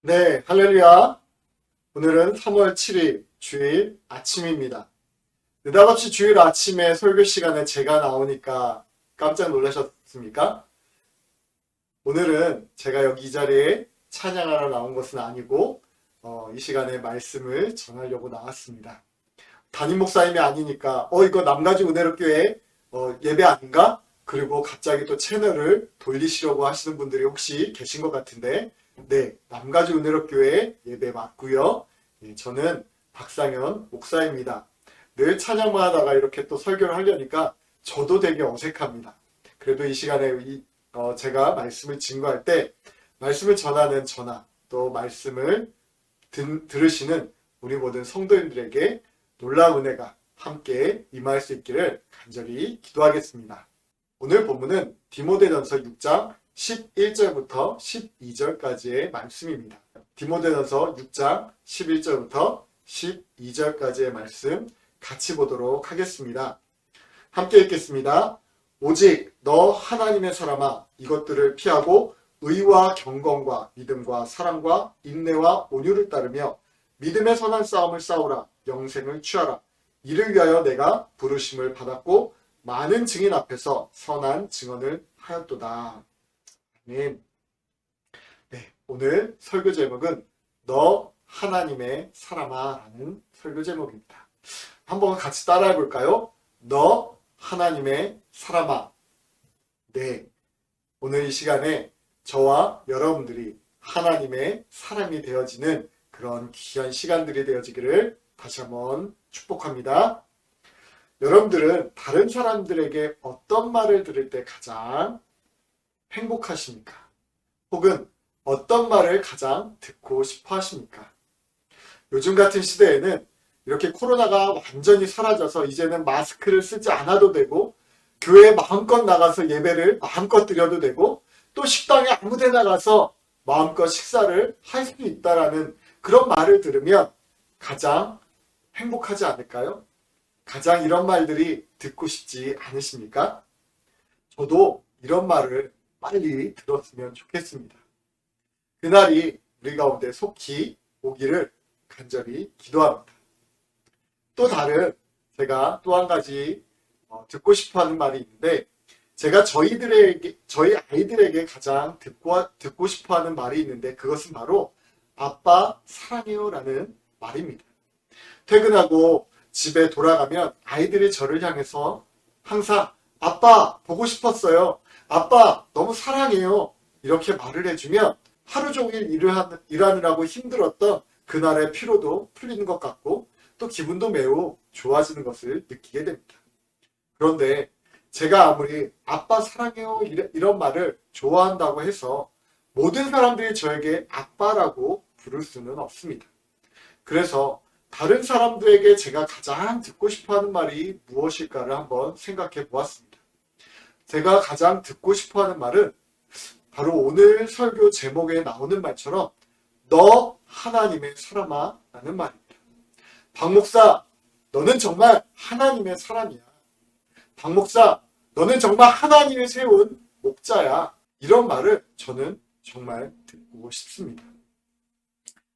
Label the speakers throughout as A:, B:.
A: 네, 할렐루야. 오늘은 3월 7일 주일 아침입니다. 느닷없이 주일 아침에 설교 시간에 제가 나오니까 깜짝 놀라셨습니까? 오늘은 제가 여기 이 자리에 찬양하러 나온 것은 아니고 이 시간에 말씀을 전하려고 나왔습니다. 담임 목사님이 아니니까 이거 남가주 은혜로교회 예배 아닌가? 그리고 갑자기 또 채널을 돌리시려고 하시는 분들이 혹시 계신 것 같은데 네, 남가주 은혜로교회 예배 맞고요. 저는 박상현 목사입니다. 늘 찬양만 하다가 이렇게 또 설교를 하려니까 저도 되게 어색합니다. 그래도 이 시간에 제가 말씀을 증거할 때 말씀을 전하는 저나 또 말씀을 들으시는 우리 모든 성도님들에게 놀라운 은혜가 함께 임할 수 있기를 간절히 기도하겠습니다. 오늘 본문은 디모데전서 6장 11절부터 12절까지의 말씀입니다. 디모데전서 6장 11절부터 12절까지의 말씀 같이 보도록 하겠습니다. 함께 읽겠습니다. 오직 너 하나님의 사람아 이것들을 피하고 의와 경건과 믿음과 사랑과 인내와 온유를 따르며 믿음의 선한 싸움을 싸우라. 영생을 취하라. 이를 위하여 내가 부르심을 받았고 많은 증인 앞에서 선한 증언을 하였도다. 아멘. 네, 오늘 설교 제목은 너 하나님의 사람아 라는 설교 제목입니다. 한번 같이 따라해 볼까요? 너 하나님의 사람아. 네, 오늘 이 시간에 저와 여러분들이 하나님의 사람이 되어지는 그런 귀한 시간들이 되어지기를 다시 한번 축복합니다. 여러분들은 다른 사람들에게 어떤 말을 들을 때 가장 행복하십니까? 혹은 어떤 말을 가장 듣고 싶어 하십니까? 요즘 같은 시대에는 이렇게 코로나가 완전히 사라져서 이제는 마스크를 쓰지 않아도 되고 교회에 마음껏 나가서 예배를 마음껏 드려도 되고 또 식당에 아무 데 나가서 마음껏 식사를 할 수 있다라는 그런 말을 들으면 가장 행복하지 않을까요? 가장 이런 말들이 듣고 싶지 않으십니까? 저도 이런 말을 빨리 들었으면 좋겠습니다. 그날이 우리 가운데 속히 오기를 간절히 기도합니다. 또 다른 제가 또 한 가지 듣고 싶어하는 말이 있는데 제가 저희 아이들에게 가장 듣고 싶어하는 말이 있는데 그것은 바로 아빠 사랑해요 라는 말입니다. 퇴근하고 집에 돌아가면 아이들이 저를 향해서 항상 아빠 보고 싶었어요. 아빠 너무 사랑해요. 이렇게 말을 해주면 하루 종일 일하느라고 힘들었던 그날의 피로도 풀리는 것 같고 또 기분도 매우 좋아지는 것을 느끼게 됩니다. 그런데 제가 아무리 아빠 사랑해요 이런 말을 좋아한다고 해서 모든 사람들이 저에게 아빠라고 부를 수는 없습니다. 그래서 다른 사람들에게 제가 가장 듣고 싶어하는 말이 무엇일까를 한번 생각해 보았습니다. 제가 가장 듣고 싶어하는 말은 바로 오늘 설교 제목에 나오는 말처럼 너 하나님의 사람아 라는 말입니다. 박 목사, 너는 정말 하나님의 사람이야. 박 목사, 너는 정말 하나님이 세운 목자야. 이런 말을 저는 정말 듣고 싶습니다.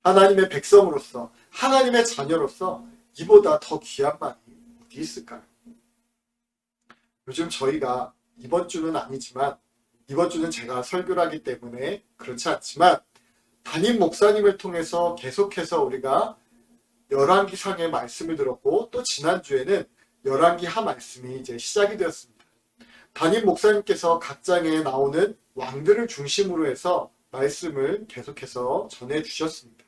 A: 하나님의 백성으로서 하나님의 자녀로서 이보다 더 귀한 말이 어디 있을까요? 요즘 저희가 이번 주는 아니지만 이번 주는 제가 설교를 하기 때문에 그렇지 않지만 담임 목사님을 통해서 계속해서 우리가 열왕기상의 말씀을 들었고 또 지난주에는 열왕기하 말씀이 이제 시작이 되었습니다. 담임 목사님께서 각 장에 나오는 왕들을 중심으로 해서 말씀을 계속해서 전해주셨습니다.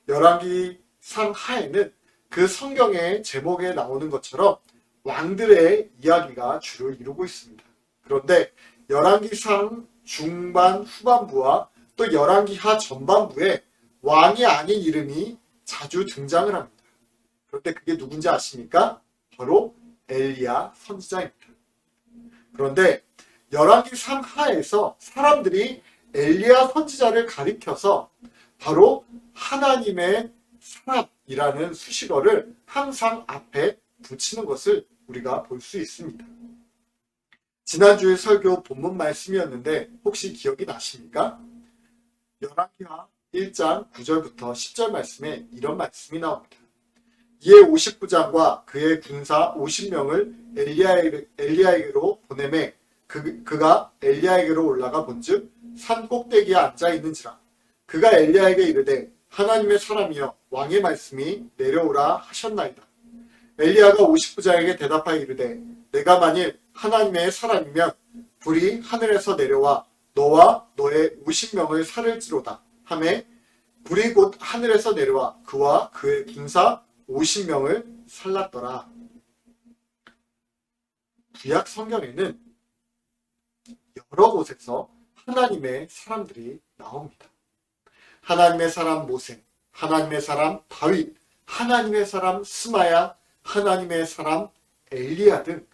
A: 열왕기상 하에는 그 성경의 제목에 나오는 것처럼 왕들의 이야기가 주를 이루고 있습니다. 그런데 열왕기상 중반 후반부와 또 열왕기하 전반부에 왕이 아닌 이름이 자주 등장을 합니다. 그런데 그게 누군지 아십니까? 바로 엘리야 선지자입니다. 그런데 열왕기상 하에서 사람들이 엘리야 선지자를 가리켜서 바로 하나님의 사람이라는 수식어를 항상 앞에 붙이는 것을 우리가 볼 수 있습니다. 지난주에 설교 본문 말씀이었는데 혹시 기억이 나십니까? 열왕기하 1장 9절부터 10절 말씀에 이런 말씀이 나옵니다. 이에 50부장과 그의 군사 50명을 엘리야에게로 보내매 그가 엘리야에게로 올라가 본즉 산 꼭대기에 앉아 있는지라. 그가 엘리야에게 이르되 하나님의 사람이여 왕의 말씀이 내려오라 하셨나이다. 엘리야가 50부장에게 대답하여 이르되 내가 만일 하나님의 사람이면 불이 하늘에서 내려와 너와 너의 50명을 살을지로다 하매 불이 곧 하늘에서 내려와 그와 그의 군사 50명을 살랐더라. 구약 성경에는 여러 곳에서 하나님의 사람들이 나옵니다. 하나님의 사람 모세, 하나님의 사람 다윗, 하나님의 사람 스마야, 하나님의 사람 엘리야 등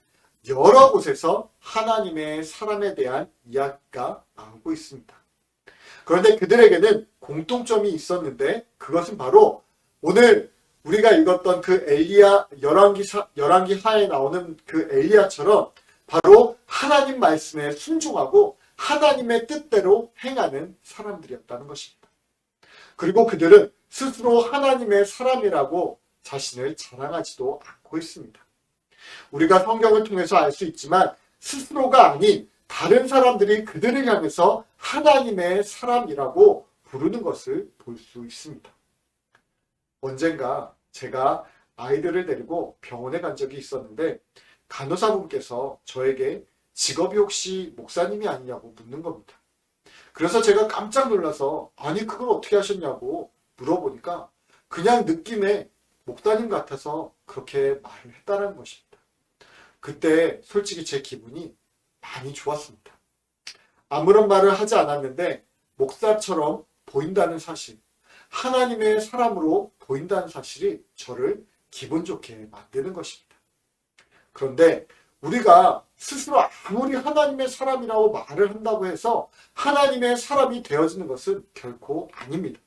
A: 여러 곳에서 하나님의 사람에 대한 이야기가 나오고 있습니다. 그런데 그들에게는 공통점이 있었는데 그것은 바로 오늘 우리가 읽었던 그 엘리야 열왕기 하에 나오는 그 엘리야처럼 바로 하나님 말씀에 순종하고 하나님의 뜻대로 행하는 사람들이었다는 것입니다. 그리고 그들은 스스로 하나님의 사람이라고 자신을 자랑하지도 않고 있습니다. 우리가 성경을 통해서 알 수 있지만 스스로가 아닌 다른 사람들이 그들을 향해서 하나님의 사람이라고 부르는 것을 볼 수 있습니다. 언젠가 제가 아이들을 데리고 병원에 간 적이 있었는데 간호사분께서 저에게 직업이 혹시 목사님이 아니냐고 묻는 겁니다. 그래서 제가 깜짝 놀라서 아니 그걸 어떻게 하셨냐고 물어보니까 그냥 느낌에 목사님 같아서 그렇게 말을 했다는 것입니다. 그때 솔직히 제 기분이 많이 좋았습니다. 아무런 말을 하지 않았는데 목사처럼 보인다는 사실, 하나님의 사람으로 보인다는 사실이 저를 기분 좋게 만드는 것입니다. 그런데 우리가 스스로 아무리 하나님의 사람이라고 말을 한다고 해서 하나님의 사람이 되어지는 것은 결코 아닙니다.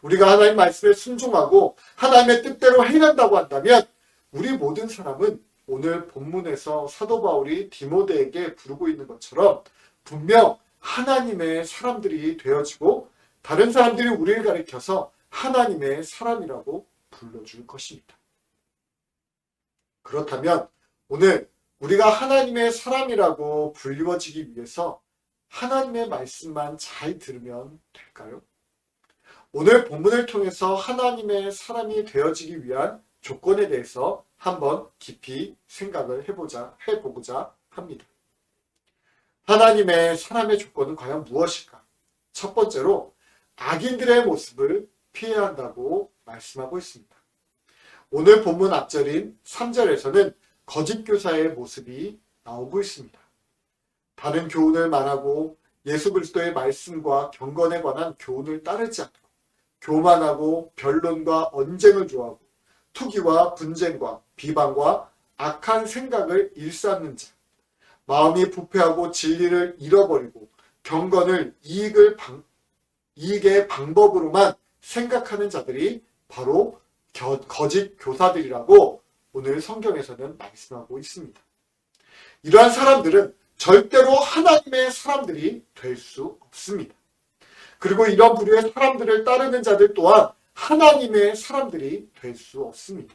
A: 우리가 하나님 말씀에 순종하고 하나님의 뜻대로 행한다고 한다면 우리 모든 사람은 오늘 본문에서 사도 바울이 디모데에게 부르고 있는 것처럼 분명 하나님의 사람들이 되어지고 다른 사람들이 우리를 가리켜서 하나님의 사람이라고 불러줄 것입니다. 그렇다면 오늘 우리가 하나님의 사람이라고 불리워지기 위해서 하나님의 말씀만 잘 들으면 될까요? 오늘 본문을 통해서 하나님의 사람이 되어지기 위한 조건에 대해서 한번 깊이 생각을 해보고자 합니다. 하나님의 사람의 조건은 과연 무엇일까? 첫 번째로 악인들의 모습을 피해야 한다고 말씀하고 있습니다. 오늘 본문 앞절인 3절에서는 거짓 교사의 모습이 나오고 있습니다. 다른 교훈을 말하고 예수 그리스도의 말씀과 경건에 관한 교훈을 따르지 않고 교만하고 변론과 언쟁을 좋아하고 투기와 분쟁과 비방과 악한 생각을 일삼는 자, 마음이 부패하고 진리를 잃어버리고 경건을 이익의 방법으로만 생각하는 자들이 바로 거짓 교사들이라고 오늘 성경에서는 말씀하고 있습니다. 이러한 사람들은 절대로 하나님의 사람들이 될 수 없습니다. 그리고 이런 부류의 사람들을 따르는 자들 또한 하나님의 사람들이 될 수 없습니다.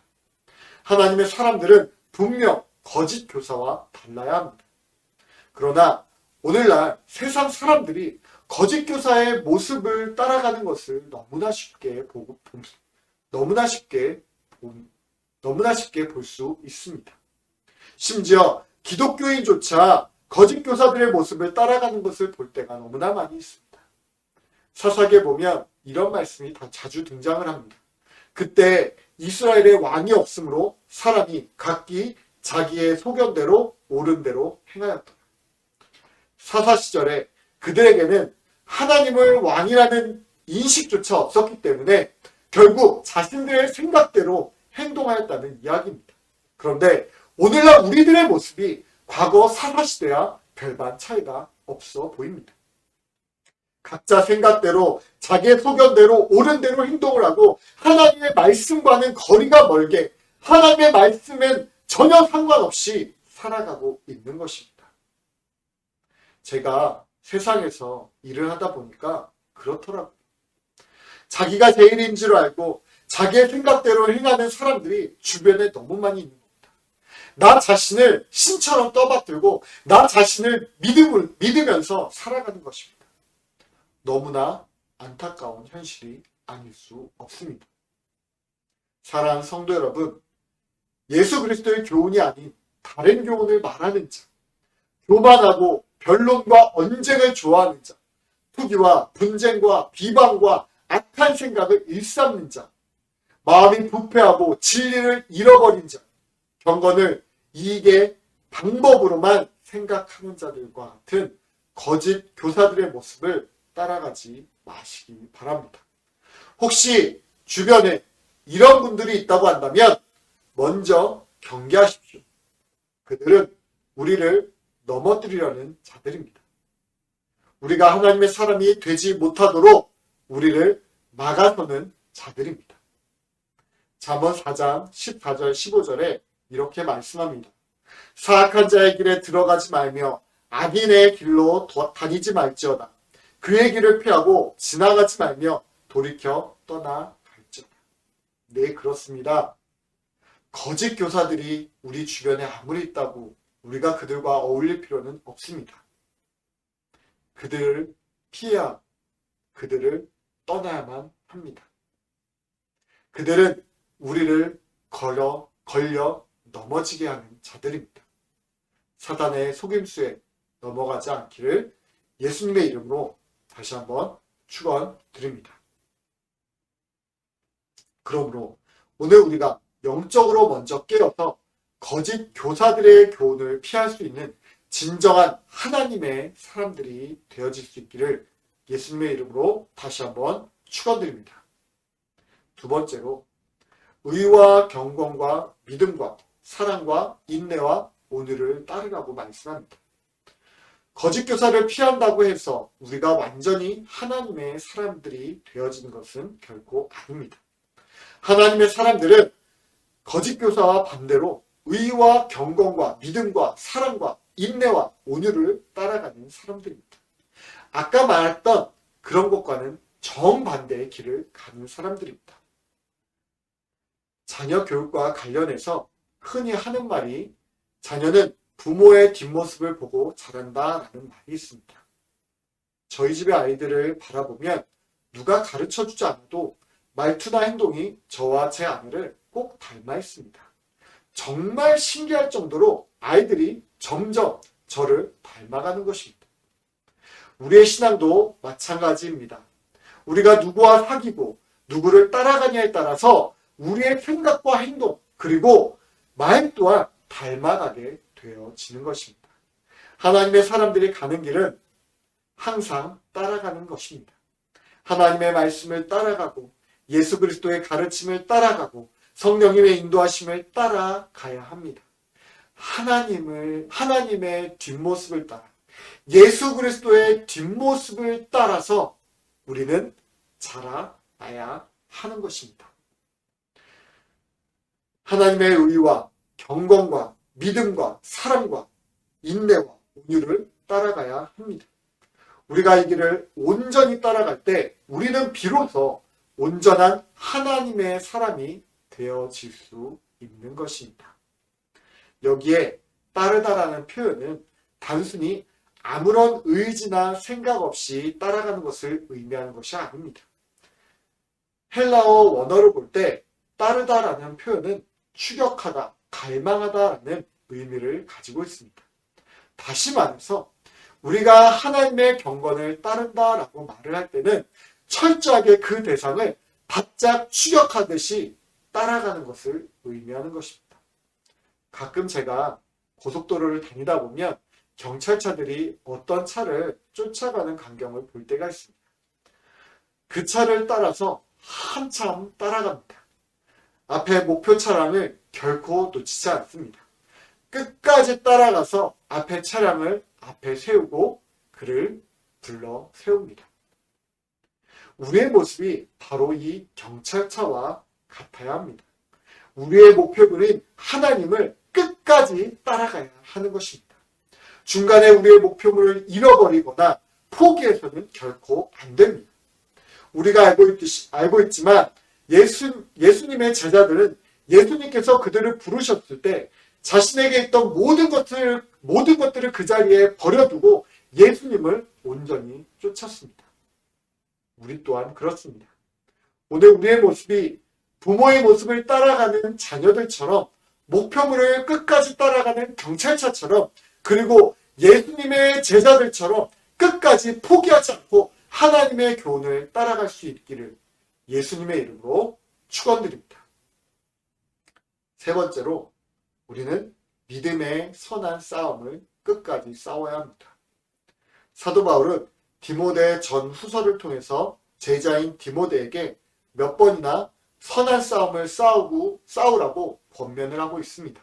A: 하나님의 사람들은 분명 거짓 교사와 달라야 합니다. 그러나 오늘날 세상 사람들이 거짓 교사의 모습을 따라가는 것을 너무나 쉽게 볼 수 있습니다. 심지어 기독교인조차 거짓 교사들의 모습을 따라가는 것을 볼 때가 너무나 많이 있습니다. 사사기에 보면 이런 말씀이 자주 등장을 합니다. 그때 이스라엘의 왕이 없으므로 사람이 각기 자기의 소견대로 옳은 대로 행하였더라. 사사 시절에 그들에게는 하나님을 왕이라는 인식조차 없었기 때문에 결국 자신들의 생각대로 행동하였다는 이야기입니다. 그런데 오늘날 우리들의 모습이 과거 사사시대와 별반 차이가 없어 보입니다. 각자 생각대로 자기의 소견대로 옳은 대로 행동을 하고 하나님의 말씀과는 거리가 멀게 하나님의 말씀엔 전혀 상관없이 살아가고 있는 것입니다. 제가 세상에서 일을 하다 보니까 그렇더라고요. 자기가 제일인 줄 알고 자기의 생각대로 행하는 사람들이 주변에 너무 많이 있는 겁니다. 나 자신을 신처럼 떠받들고 나 자신을 믿으면서 살아가는 것입니다. 너무나 안타까운 현실이 아닐 수 없습니다. 사랑하는 성도 여러분, 예수 그리스도의 교훈이 아닌 다른 교훈을 말하는 자, 교만하고 변론과 언쟁을 좋아하는 자, 투기와 분쟁과 비방과 악한 생각을 일삼는 자, 마음이 부패하고 진리를 잃어버린 자, 경건을 이익의 방법으로만 생각하는 자들과 같은 거짓 교사들의 모습을 따라가지 마시기 바랍니다. 혹시 주변에 이런 분들이 있다고 한다면 먼저 경계하십시오. 그들은 우리를 넘어뜨리려는 자들입니다. 우리가 하나님의 사람이 되지 못하도록 우리를 막아서는 자들입니다. 잠언 4장 14절 15절에 이렇게 말씀합니다. 사악한 자의 길에 들어가지 말며 악인의 길로 다니지 말지어다. 그의 길을 피하고 지나가지 말며 돌이켜 떠나갈지어다. 네, 그렇습니다. 거짓 교사들이 우리 주변에 아무리 있다고 우리가 그들과 어울릴 필요는 없습니다. 그들을 피해야, 그들을 떠나야만 합니다. 그들은 우리를 걸려 넘어지게 하는 자들입니다. 사단의 속임수에 넘어가지 않기를 예수님의 이름으로 다시 한번 축원드립니다. 그러므로 오늘 우리가 영적으로 먼저 깨어서 거짓 교사들의 교훈을 피할 수 있는 진정한 하나님의 사람들이 되어질 수 있기를 예수님의 이름으로 다시 한번 축원드립니다. 두 번째로 의와 경건과 믿음과 사랑과 인내와 온유를 따르라고 말씀합니다. 거짓 교사를 피한다고 해서 우리가 완전히 하나님의 사람들이 되어지는 것은 결코 아닙니다. 하나님의 사람들은 거짓 교사와 반대로 의와 경건과 믿음과 사랑과 인내와 온유를 따라가는 사람들입니다. 아까 말했던 그런 것과는 정반대의 길을 가는 사람들입니다. 자녀 교육과 관련해서 흔히 하는 말이 자녀는 부모의 뒷모습을 보고 자란다라는 말이 있습니다. 저희 집의 아이들을 바라보면 누가 가르쳐주지 않아도 말투나 행동이 저와 제 아내를 꼭 닮아 있습니다. 정말 신기할 정도로 아이들이 점점 저를 닮아가는 것입니다. 우리의 신앙도 마찬가지입니다. 우리가 누구와 사귀고 누구를 따라가냐에 따라서 우리의 생각과 행동 그리고 말 또한 닮아가게 되어지는 것입니다. 하나님의 사람들이 가는 길은 항상 따라가는 것입니다. 하나님의 말씀을 따라가고 예수 그리스도의 가르침을 따라가고 성령님의 인도하심을 따라가야 합니다. 하나님의 뒷모습을 따라 예수 그리스도의 뒷모습을 따라서 우리는 자라나야 하는 것입니다. 하나님의 의와 경건과 믿음과 사랑과 인내와 온유를 따라가야 합니다. 우리가 이 길을 온전히 따라갈 때 우리는 비로소 온전한 하나님의 사람이 되어질 수 있는 것입니다. 여기에 따르다라는 표현은 단순히 아무런 의지나 생각 없이 따라가는 것을 의미하는 것이 아닙니다. 헬라어 원어를 볼 때 따르다라는 표현은 추격하다, 갈망하다라는 의미를 가지고 있습니다. 다시 말해서 우리가 하나님의 경건을 따른다라고 말을 할 때는 철저하게 그 대상을 바짝 추격하듯이 따라가는 것을 의미하는 것입니다. 가끔 제가 고속도로를 다니다 보면 경찰차들이 어떤 차를 쫓아가는 광경을 볼 때가 있습니다. 그 차를 따라서 한참 따라갑니다. 앞에 목표 차량을 결코 놓치지 않습니다. 끝까지 따라가서 앞에 차량을 앞에 세우고 그를 불러 세웁니다. 우리의 모습이 바로 이 경찰차와 같아야 합니다. 우리의 목표물인 하나님을 끝까지 따라가야 하는 것입니다. 중간에 우리의 목표물을 잃어버리거나 포기해서는 결코 안 됩니다. 우리가 알고 있지만 예수님의 제자들은 예수님께서 그들을 부르셨을 때 자신에게 있던 모든 것들을 그 자리에 버려두고 예수님을 온전히 쫓았습니다. 우리 또한 그렇습니다. 오늘 우리의 모습이 부모의 모습을 따라가는 자녀들처럼 목표물을 끝까지 따라가는 경찰차처럼 그리고 예수님의 제자들처럼 끝까지 포기하지 않고 하나님의 교훈을 따라갈 수 있기를 예수님의 이름으로 축원드립니다. 세 번째로 우리는 믿음의 선한 싸움을 끝까지 싸워야 합니다. 사도 바울은 디모데 전 후서를 통해서 제자인 디모데에게 몇 번이나 선한 싸움을 싸우라고 권면을 하고 있습니다.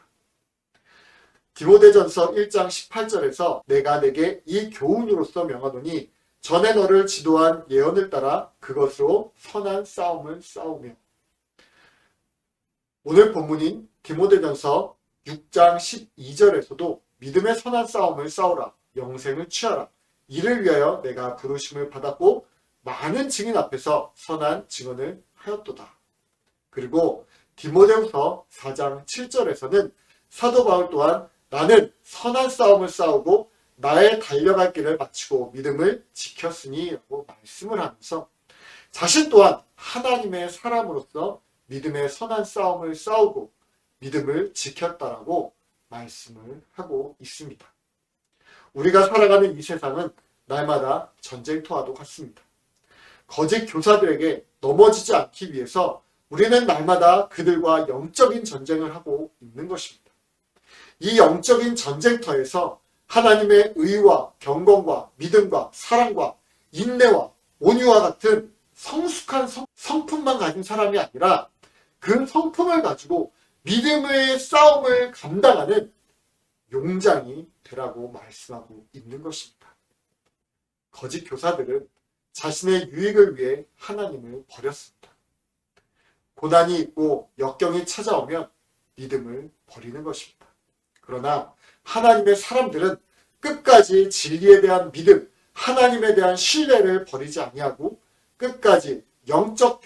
A: 디모데전서 1장 18절에서 내가 내게 이 교훈으로서 명하노니 전에 너를 지도한 예언을 따라 그것으로 선한 싸움을 싸우며. 오늘 본문인 디모데전서 6장 12절에서도 믿음의 선한 싸움을 싸우라, 영생을 취하라, 이를 위하여 내가 부르심을 받았고 많은 증인 앞에서 선한 증언을 하였도다. 그리고 디모데후서 4장 7절에서는 사도 바울 또한 나는 선한 싸움을 싸우고 나의 달려갈 길을 마치고 믿음을 지켰으니 라고 말씀을 하면서 자신 또한 하나님의 사람으로서 믿음의 선한 싸움을 싸우고 믿음을 지켰다라고 말씀을 하고 있습니다. 우리가 살아가는 이 세상은 날마다 전쟁터와도 같습니다. 거짓 교사들에게 넘어지지 않기 위해서 우리는 날마다 그들과 영적인 전쟁을 하고 있는 것입니다. 이 영적인 전쟁터에서 하나님의 의와 경건과 믿음과 사랑과 인내와 온유와 같은 성숙한 성품만 가진 사람이 아니라 그 성품을 가지고 믿음의 싸움을 감당하는 용장이 되라고 말씀하고 있는 것입니다. 거짓 교사들은 자신의 유익을 위해 하나님을 버렸습니다. 고난이 있고 역경이 찾아오면 믿음을 버리는 것입니다. 그러나 하나님의 사람들은 끝까지 진리에 대한 믿음, 하나님에 대한 신뢰를 버리지 아니하고 끝까지 영적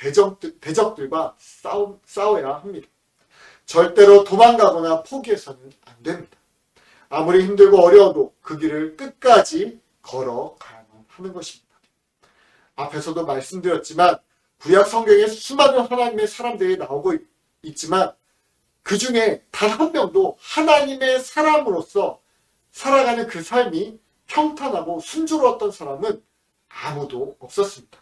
A: 대적들과 싸워야 합니다. 절대로 도망가거나 포기해서는 안 됩니다. 아무리 힘들고 어려워도 그 길을 끝까지 걸어가야만 하는 것입니다. 앞에서도 말씀드렸지만 구약 성경에 수많은 하나님의 사람들이 나오고 있지만 그 중에 단 한 명도 하나님의 사람으로서 살아가는 그 삶이 평탄하고 순조로웠던 사람은 아무도 없었습니다.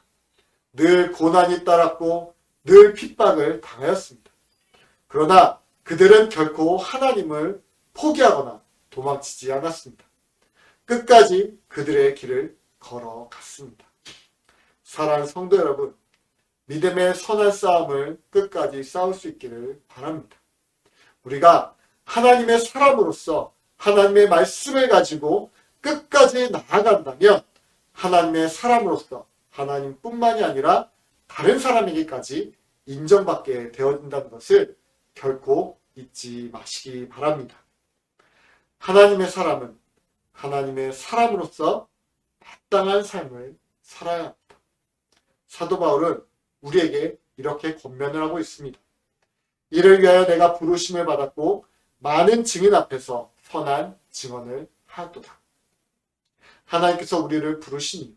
A: 늘 고난이 따랐고 늘 핍박을 당하였습니다. 그러나 그들은 결코 하나님을 포기하거나 도망치지 않았습니다. 끝까지 그들의 길을 걸어갔습니다. 사랑하는 성도 여러분, 믿음의 선한 싸움을 끝까지 싸울 수 있기를 바랍니다. 우리가 하나님의 사람으로서 하나님의 말씀을 가지고 끝까지 나아간다면 하나님의 사람으로서 하나님뿐만이 아니라 다른 사람에게까지 인정받게 되어진다는 것을 결코 잊지 마시기 바랍니다. 하나님의 사람은 하나님의 사람으로서 마땅한 삶을 살아야 합니다. 사도 바울은 우리에게 이렇게 권면을 하고 있습니다. 이를 위하여 내가 부르심을 받았고 많은 증인 앞에서 선한 증언을 하였도다. 하나님께서 우리를 부르시니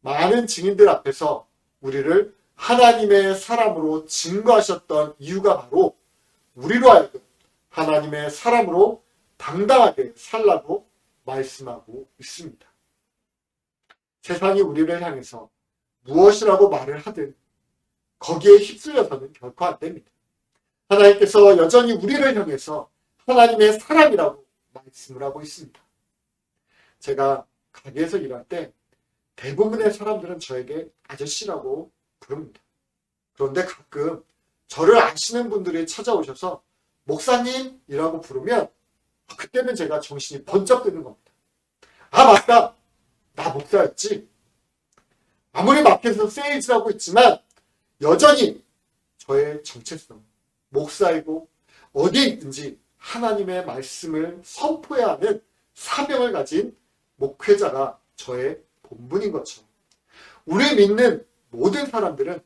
A: 많은 증인들 앞에서 우리를 하나님의 사람으로 증거하셨던 이유가 바로 우리로 하여금 하나님의 사람으로 당당하게 살라고 말씀하고 있습니다. 세상이 우리를 향해서 무엇이라고 말을 하든 거기에 휩쓸려서는 결코 안 됩니다. 하나님께서 여전히 우리를 향해서 하나님의 사람이라고 말씀을 하고 있습니다. 제가 가게에서 일할 때 대부분의 사람들은 저에게 아저씨라고 부릅니다. 그런데 가끔 저를 아시는 분들이 찾아오셔서 목사님이라고 부르면 그때는 제가 정신이 번쩍 드는 겁니다. 아, 맞다! 나 목사였지. 아무리 마켓에서 세일즈를 하고 있지만 여전히 저의 정체성, 목사이고 어디에 있든지 하나님의 말씀을 선포해야 하는 사명을 가진 목회자가 저의 본분인 것처럼 우리 믿는 모든 사람들은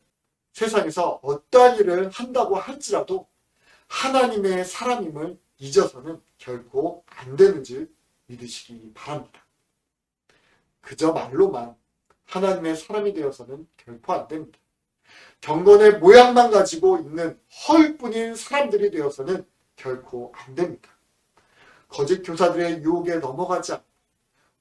A: 세상에서 어떠한 일을 한다고 할지라도 하나님의 사람임을 잊어서는 결코 안 되는 줄 믿으시기 바랍니다. 그저 말로만 하나님의 사람이 되어서는 결코 안 됩니다. 경건의 모양만 가지고 있는 허울뿐인 사람들이 되어서는 결코 안 됩니다. 거짓 교사들의 유혹에 넘어가지 않고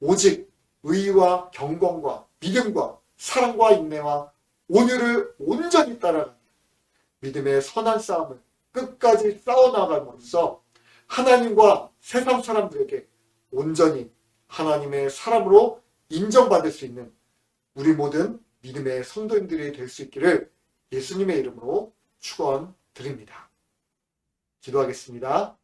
A: 오직 의와 경건과 믿음과 사랑과 인내와 온유를 온전히 따라가는 믿음의 선한 싸움을 끝까지 싸워나감으로써 하나님과 세상 사람들에게 온전히 하나님의 사람으로 인정받을 수 있는 우리 모든 믿음의 성도님들이 될 수 있기를 예수님의 이름으로 축원드립니다. 기도하겠습니다.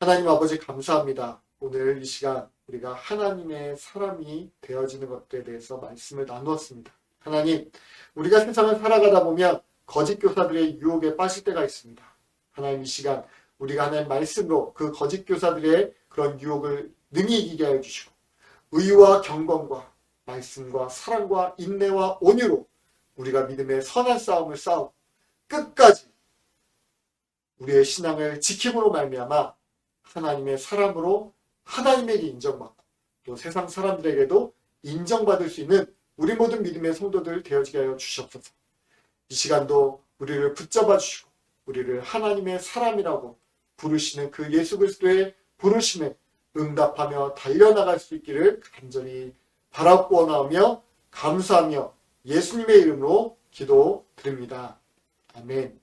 A: 하나님 아버지 감사합니다. 오늘 이 시간 우리가 하나님의 사람이 되어지는 것들에 대해서 말씀을 나누었습니다. 하나님, 우리가 세상을 살아가다 보면 거짓 교사들의 유혹에 빠질 때가 있습니다. 하나님, 이 시간 우리가 하나님 말씀으로 그 거짓 교사들의 그런 유혹을 능히 이기게 하여 주시고 의와 경건과 말씀과 사랑과 인내와 온유로 우리가 믿음의 선한 싸움을 싸우고 끝까지 우리의 신앙을 지킴으로 말미암아 하나님의 사람으로 하나님에게 인정받고 또 세상 사람들에게도 인정받을 수 있는 우리 모든 믿음의 성도들 되어지게 하여 주시옵소서. 이 시간도 우리를 붙잡아 주시고 우리를 하나님의 사람이라고 부르시는 그 예수 그리스도의 부르심에 응답하며 달려나갈 수 있기를 간절히 바라고 원하며 감사하며 예수님의 이름으로 기도드립니다. 아멘.